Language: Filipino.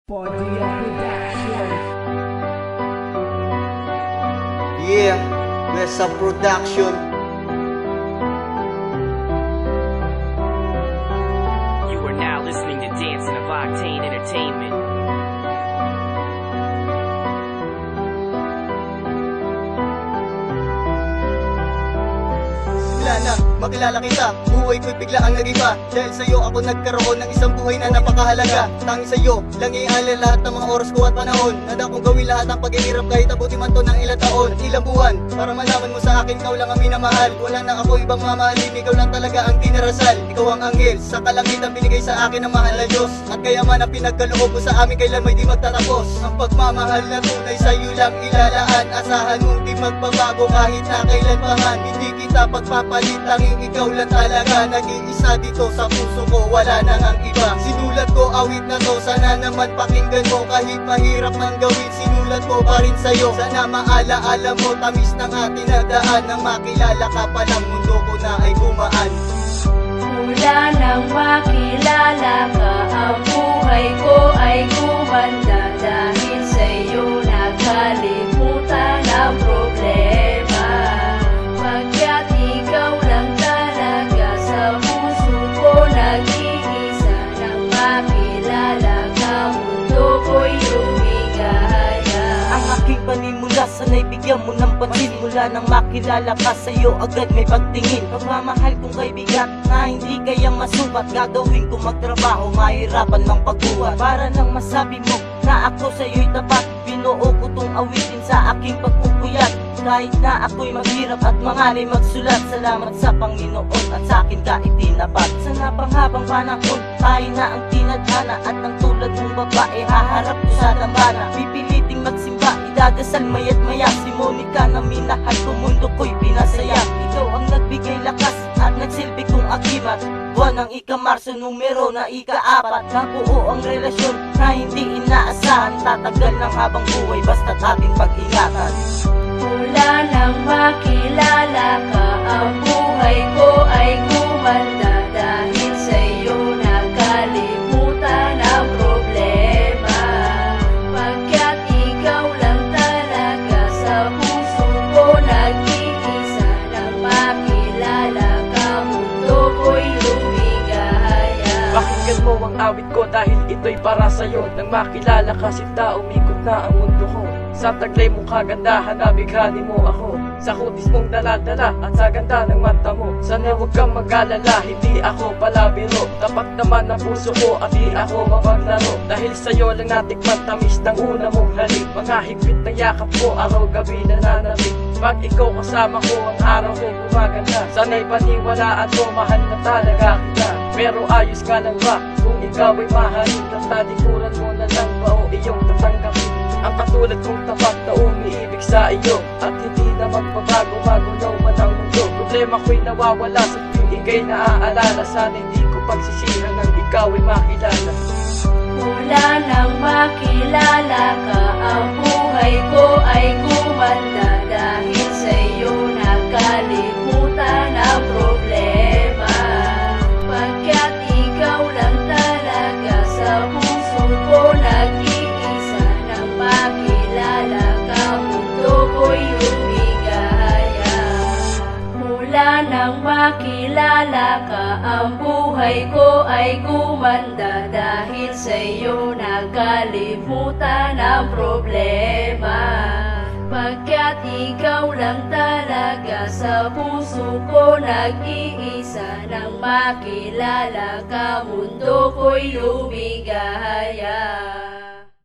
Body Production. Yeah, Wesa Production. You are now listening to Dancing of Octane Entertainment. Na makilala kita, buhay ko'y bigla ang nagiba. Dahil sa'yo ako nagkaroon ng isang buhay na napakahalaga. Tangi sa'yo, lang ialala lahat ng mga oras ko at panahon. Nanda kong gawin lahat ng paghihirap kahit abuti man to ng ilang taon, ilang buwan. Para malaman mo sa akin, ikaw lang ang minamahal. Wala na ako ibang mamahalin, ikaw lang talaga ang dinarasal. Ikaw ang anghel, sa kalangitan binigay sa akin ng mahal na Diyos. At kaya man ang pinagkaloob mo sa amin, kailan may di magtatapos. Ang pagmamahal na tunay sa'yo lang ilalaan. Asahan mong di magbabago kahit na kailan pa man. Hindi kita pagpapalit, tanging ikaw lang talaga. Nag-iisa dito sa puso ko, wala nang ang iba. Sinulat ko awit na to, sana naman pakinggan mo. Kahit mahirap man gawin, sinulat ko pa rin sa'yo. Sana maalaala mo, tamis ng ating nagdaan. Nang makilala ka pa lang, mundo ko na ay gumaan. Mula nang makilala ka, ang buhay ko ay gumanda. Dahil sa'yo nakalimutan ang problema. Pagkat ikaw lang talaga sa puso ko nag-iisa. Nang makilala ka, mundo ko'y lumigaya. Ang aking panimula, sana'y bigyan mo ng pansin. Mula nang makilala ka, sa'yo agad may pagtingin. Pagmamahal kong kaibigan na hindi kayang masukat. Gagawin ko magtrabaho, mahirapan mang pagbuhat. Para nang masabi mo na ako sa'yo'y tapat. Binuo ko tong awitin sa aking pagpupuyat. Kahit na ako'y maghirap at mangalay magsulat. Salamat sa Panginoon at sa akin ka itinapat. Sa napanghabang panahon, tayo na ang tinadhana. At ang tulad mong babae, haharap ko sa dambana. Pipiliting magsimba, idadasal maya't maya. Si Monica na minahal ko, mundo ko'y pinasaya. Ikaw ang nagbigay lakas at nagsilbi kong akibat. Buwan ng ika-Marso, numero na ika-4. Nabuo ang relasyon na hindi inaasahan. Tatagal ng habang buhay, basta't ating pag-ingatan. Mula nang makilala ka, ang buhay ko ay gumanda. Dahil sa'yo nakalimutan ang problema. Pagkat ikaw lang talaga sa puso ko nag-iisa. Nang makilala ka, mundo ko'y lumigaya. Pakinggan mo ang awit ko dahil ito'y para sa'yo. Nang makilala ka sinta, umikot na ang mundo ko. Sa taglay mong kagandahan, nabighani mo ako. Sa kutis mong daladala at sa ganda ng mata mo. Sana huwag kang mag-alala, hindi ako palabiro. Tapat naman ang puso ko at di ako mapaglaro. Dahil sa'yo lang natikman tamis ng una mong halik. Mga higpit ng yakap ko, araw-gabi nananabik. Pag ikaw kasama ko, ang araw ko'y gumaganda. Sana'y paniwalaan mo, mahal na talaga kita. Pero ayos ka lang ba kung ikaw ay mahalin? Ang talikuran mo na lang ba o iyong tatanggapin? Ang katulad kong tapat na umiibig sa iyo at hindi na magbabago, magulaw man ang mundo. Problema ko'y nawawala sa tuwing ika'y naaalala. Sana hindi ko pagsisihan nang ikaw ay makilala. Mula nang makilala ka, ang buhay ko ay gumanda. Dahil sa'yo nakalimutan ang problema. Pagkat ikaw lang talaga sa puso ko nag-iisa. Nang makilala ka, mundo ko'y lumigaya. Mula nang makilala ka, ang buhay ko ay gumanda. Dahil sa'yo nakalimutan ang problema. Pagkat ikaw lang talaga sa puso ko nag-iisa. Nang makilala ka, mundo ko'y lumigaya.